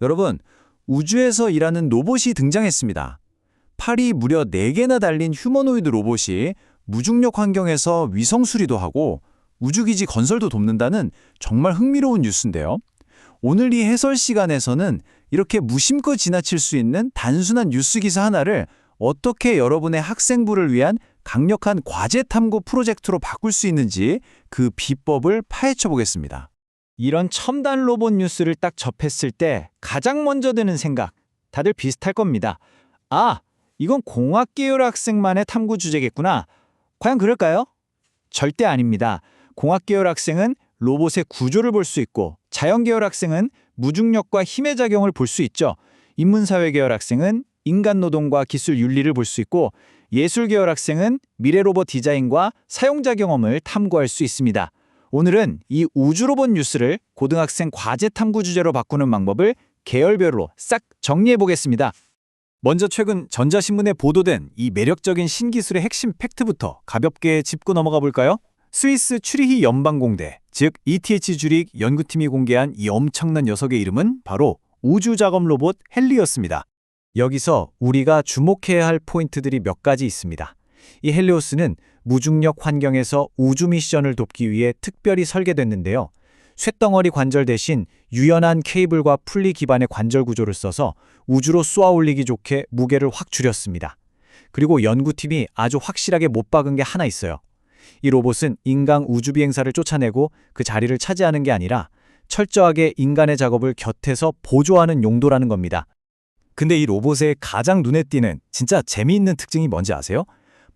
여러분, 우주에서 일하는 로봇이 등장했습니다. 팔이 무려 4개나 달린 휴머노이드 로봇이 무중력 환경에서 위성 수리도 하고 우주기지 건설도 돕는다는 정말 흥미로운 뉴스인데요. 오늘 이 해설 시간에서는 이렇게 무심코 지나칠 수 있는 단순한 뉴스 기사 하나를 어떻게 여러분의 학생부를 위한 강력한 과제 탐구 프로젝트로 바꿀 수 있는지 그 비법을 파헤쳐 보겠습니다. 이런 첨단 로봇 뉴스를 딱 접했을 때 가장 먼저 드는 생각, 다들 비슷할 겁니다. 아, 이건 공학 계열 학생만의 탐구 주제겠구나. 과연 그럴까요? 절대 아닙니다. 공학 계열 학생은 로봇의 구조를 볼 수 있고, 자연 계열 학생은 무중력과 힘의 작용을 볼 수 있죠. 인문사회 계열 학생은 인간 노동과 기술 윤리를 볼 수 있고, 예술 계열 학생은 미래 로봇 디자인과 사용자 경험을 탐구할 수 있습니다. 오늘은 이 우주 로봇 뉴스를 고등학생 과제 탐구 주제로 바꾸는 방법을 계열별로 싹 정리해 보겠습니다. 먼저 최근 전자신문에 보도된 이 매력적인 신기술의 핵심 팩트부터 가볍게 짚고 넘어가 볼까요? 스위스 추리히 연방공대, 즉 ETH 주릭 연구팀이 공개한 이 엄청난 녀석의 이름은 바로 우주작업 로봇 헬리오스입니다. 여기서 우리가 주목해야 할 포인트들이 몇 가지 있습니다. 이 헬리오스는 무중력 환경에서 우주 미션을 돕기 위해 특별히 설계됐는데요. 쇳덩어리 관절 대신 유연한 케이블과 풀리 기반의 관절 구조를 써서 우주로 쏘아 올리기 좋게 무게를 확 줄였습니다. 그리고 연구팀이 아주 확실하게 못 박은 게 하나 있어요. 이 로봇은 인간 우주 비행사를 쫓아내고 그 자리를 차지하는 게 아니라 철저하게 인간의 작업을 곁에서 보조하는 용도라는 겁니다. 근데 이 로봇의 가장 눈에 띄는 진짜 재미있는 특징이 뭔지 아세요?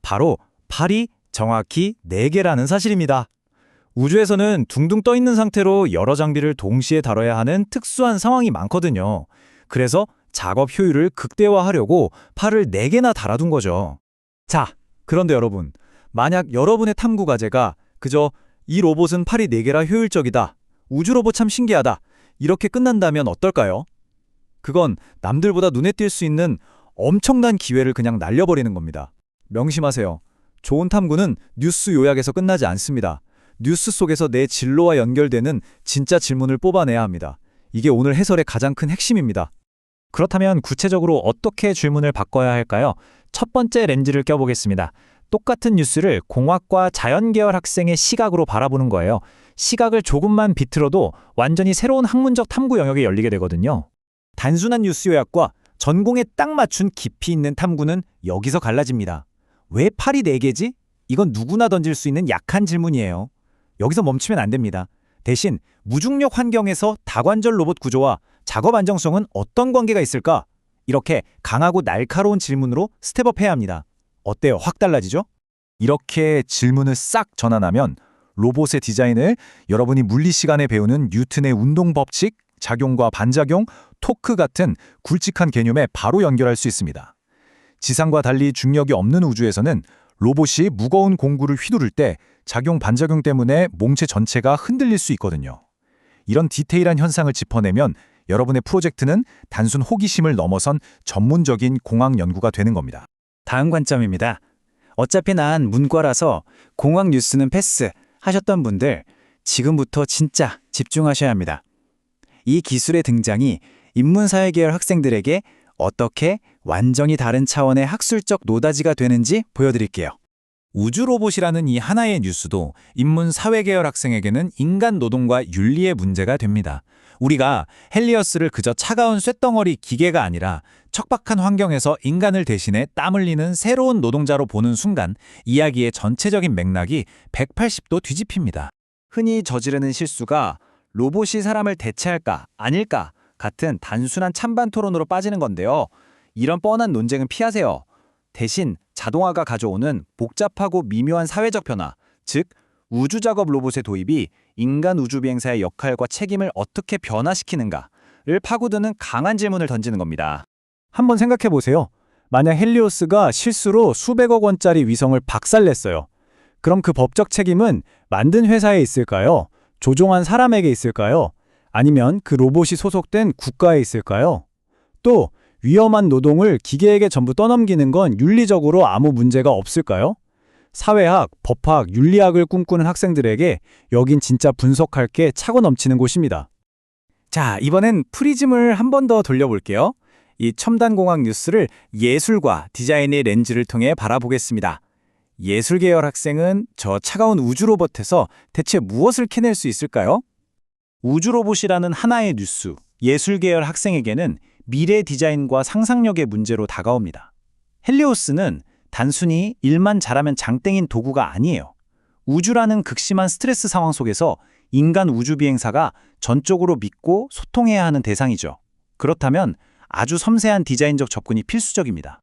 바로 팔이 정확히 4개라는 사실입니다. 우주에서는 둥둥 떠 있는 상태로 여러 장비를 동시에 다뤄야 하는 특수한 상황이 많거든요. 그래서 작업 효율을 극대화하려고 팔을 4개나 달아둔 거죠. 자, 그런데 여러분, 만약 여러분의 탐구 과제가 그저 이 로봇은 팔이 4개라 효율적이다, 우주 로봇 참 신기하다, 이렇게 끝난다면 어떨까요? 그건 남들보다 눈에 띌 수 있는 엄청난 기회를 그냥 날려버리는 겁니다. 명심하세요. 좋은 탐구는 뉴스 요약에서 끝나지 않습니다. 뉴스 속에서 내 진로와 연결되는 진짜 질문을 뽑아내야 합니다. 이게 오늘 해설의 가장 큰 핵심입니다. 그렇다면 구체적으로 어떻게 질문을 바꿔야 할까요? 첫 번째 렌즈를 껴보겠습니다. 똑같은 뉴스를 공학과 자연 계열 학생의 시각으로 바라보는 거예요. 시각을 조금만 비틀어도 완전히 새로운 학문적 탐구 영역에 열리게 되거든요. 단순한 뉴스 요약과 전공에 딱 맞춘 깊이 있는 탐구는 여기서 갈라집니다. 왜 팔이 4개지? 이건 누구나 던질 수 있는 약한 질문이에요. 여기서 멈추면 안 됩니다. 대신 무중력 환경에서 다관절 로봇 구조와 작업 안정성은 어떤 관계가 있을까? 이렇게 강하고 날카로운 질문으로 스텝업해야 합니다. 어때요? 확 달라지죠? 이렇게 질문을 싹 전환하면 로봇의 디자인을 여러분이 물리 시간에 배우는 뉴턴의 운동 법칙, 작용과 반작용, 토크 같은 굵직한 개념에 바로 연결할 수 있습니다. 지상과 달리 중력이 없는 우주에서는 로봇이 무거운 공구를 휘두를 때 작용 반작용 때문에 몸체 전체가 흔들릴 수 있거든요. 이런 디테일한 현상을 짚어내면 여러분의 프로젝트는 단순 호기심을 넘어선 전문적인 공학 연구가 되는 겁니다. 다음 관점입니다. 어차피 난 문과라서 공학 뉴스는 패스 하셨던 분들, 지금부터 진짜 집중하셔야 합니다. 이 기술의 등장이 인문사회 계열 학생들에게 어떻게 완전히 다른 차원의 학술적 노다지가 되는지 보여드릴게요. 우주 로봇이라는 이 하나의 뉴스도 인문 사회 계열 학생에게는 인간 노동과 윤리의 문제가 됩니다. 우리가 헬리오스를 그저 차가운 쇳덩어리 기계가 아니라 척박한 환경에서 인간을 대신해 땀 흘리는 새로운 노동자로 보는 순간 이야기의 전체적인 맥락이 180도 뒤집힙니다. 흔히 저지르는 실수가 로봇이 사람을 대체할까 아닐까 같은 단순한 찬반 토론으로 빠지는 건데요. 이런 뻔한 논쟁은 피하세요. 대신 자동화가 가져오는 복잡하고 미묘한 사회적 변화, 즉 우주작업 로봇의 도입이 인간 우주비행사의 역할과 책임을 어떻게 변화시키는가를 파고드는 강한 질문을 던지는 겁니다. 한번 생각해 보세요. 만약 헬리오스가 실수로 수백억 원짜리 위성을 박살냈어요. 그럼 그 법적 책임은 만든 회사에 있을까요? 조종한 사람에게 있을까요? 아니면 그 로봇이 소속된 국가에 있을까요? 또 위험한 노동을 기계에게 전부 떠넘기는 건 윤리적으로 아무 문제가 없을까요? 사회학, 법학, 윤리학을 꿈꾸는 학생들에게 여긴 진짜 분석할 게 차고 넘치는 곳입니다. 자, 이번엔 프리즘을 한 번 더 돌려볼게요. 이 첨단공학 뉴스를 예술과 디자인의 렌즈를 통해 바라보겠습니다. 예술 계열 학생은 저 차가운 우주 로봇에서 대체 무엇을 캐낼 수 있을까요? 우주 로봇이라는 하나의 뉴스, 예술 계열 학생에게는 미래 디자인과 상상력의 문제로 다가옵니다. 헬리오스는 단순히 일만 잘하면 장땡인 도구가 아니에요. 우주라는 극심한 스트레스 상황 속에서 인간 우주 비행사가 전적으로 믿고 소통해야 하는 대상이죠. 그렇다면 아주 섬세한 디자인적 접근이 필수적입니다.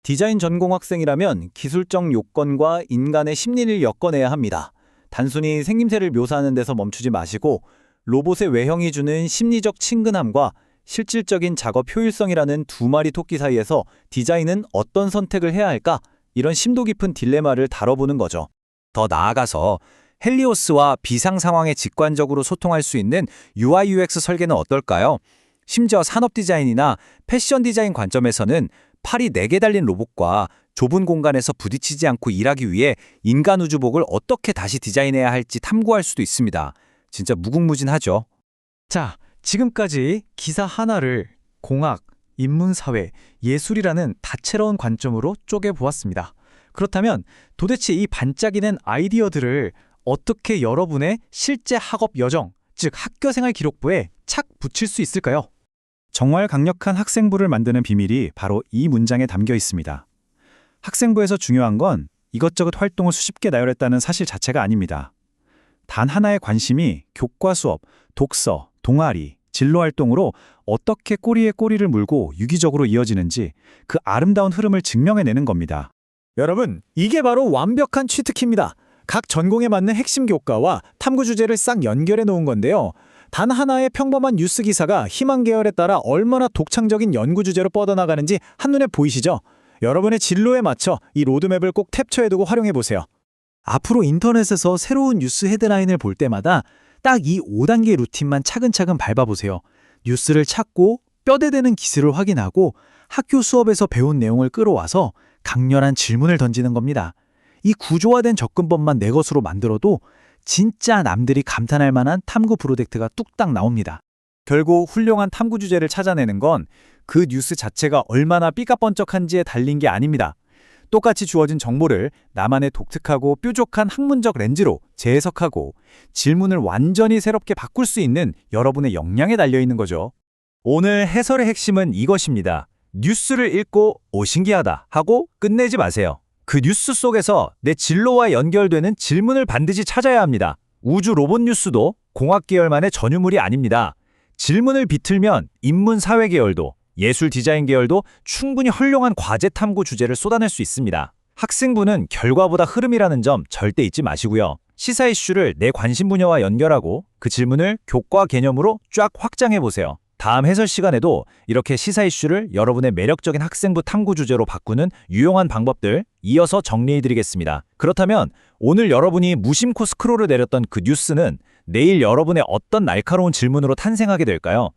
디자인 전공 학생이라면 기술적 요건과 인간의 심리를 엮어내야 합니다. 단순히 생김새를 묘사하는 데서 멈추지 마시고 로봇의 외형이 주는 심리적 친근함과 실질적인 작업 효율성이라는 두 마리 토끼 사이에서 디자인은 어떤 선택을 해야 할까? 이런 심도 깊은 딜레마를 다뤄보는 거죠. 더 나아가서 헬리오스와 비상 상황에 직관적으로 소통할 수 있는 UI UX 설계는 어떨까요? 심지어 산업 디자인이나 패션 디자인 관점에서는 팔이 4개 달린 로봇과 좁은 공간에서 부딪히지 않고 일하기 위해 인간 우주복을 어떻게 다시 디자인해야 할지 탐구할 수도 있습니다. 진짜 무궁무진하죠. 자, 지금까지 기사 하나를 공학, 인문사회, 예술이라는 다채로운 관점으로 쪼개보았습니다. 그렇다면 도대체 이 반짝이는 아이디어들을 어떻게 여러분의 실제 학업 여정, 즉 학교생활 기록부에 착 붙일 수 있을까요? 정말 강력한 학생부를 만드는 비밀이 바로 이 문장에 담겨 있습니다. 학생부에서 중요한 건 이것저것 활동을 수십 개 나열했다는 사실 자체가 아닙니다. 단 하나의 관심이 교과 수업, 독서, 동아리, 진로 활동으로 어떻게 꼬리에 꼬리를 물고 유기적으로 이어지는지 그 아름다운 흐름을 증명해내는 겁니다. 여러분, 이게 바로 완벽한 취특기입니다. 각 전공에 맞는 핵심 교과와 탐구 주제를 싹 연결해 놓은 건데요. 단 하나의 평범한 뉴스 기사가 희망 계열에 따라 얼마나 독창적인 연구 주제로 뻗어나가는지 한눈에 보이시죠? 여러분의 진로에 맞춰 이 로드맵을 꼭 캡처해두고 활용해보세요. 앞으로 인터넷에서 새로운 뉴스 헤드라인을 볼 때마다 딱 이 5단계 루틴만 차근차근 밟아보세요. 뉴스를 찾고 뼈대되는 기술을 확인하고 학교 수업에서 배운 내용을 끌어와서 강렬한 질문을 던지는 겁니다. 이 구조화된 접근법만 내 것으로 만들어도 진짜 남들이 감탄할 만한 탐구 프로젝트가 뚝딱 나옵니다. 결국 훌륭한 탐구 주제를 찾아내는 건 그 뉴스 자체가 얼마나 삐까뻔쩍한지에 달린 게 아닙니다. 똑같이 주어진 정보를 나만의 독특하고 뾰족한 학문적 렌즈로 재해석하고 질문을 완전히 새롭게 바꿀 수 있는 여러분의 역량에 달려있는 거죠. 오늘 해설의 핵심은 이것입니다. 뉴스를 읽고 오 신기하다 하고 끝내지 마세요. 그 뉴스 속에서 내 진로와 연결되는 질문을 반드시 찾아야 합니다. 우주 로봇 뉴스도 공학 계열만의 전유물이 아닙니다. 질문을 비틀면 인문 사회 계열도 예술 디자인 계열도 충분히 훌륭한 과제 탐구 주제를 쏟아낼 수 있습니다. 학생부는 결과보다 흐름이라는 점 절대 잊지 마시고요. 시사 이슈를 내 관심 분야와 연결하고 그 질문을 교과 개념으로 쫙 확장해보세요. 다음 해설 시간에도 이렇게 시사 이슈를 여러분의 매력적인 학생부 탐구 주제로 바꾸는 유용한 방법들 이어서 정리해드리겠습니다. 그렇다면 오늘 여러분이 무심코 스크롤을 내렸던 그 뉴스는 내일 여러분의 어떤 날카로운 질문으로 탄생하게 될까요?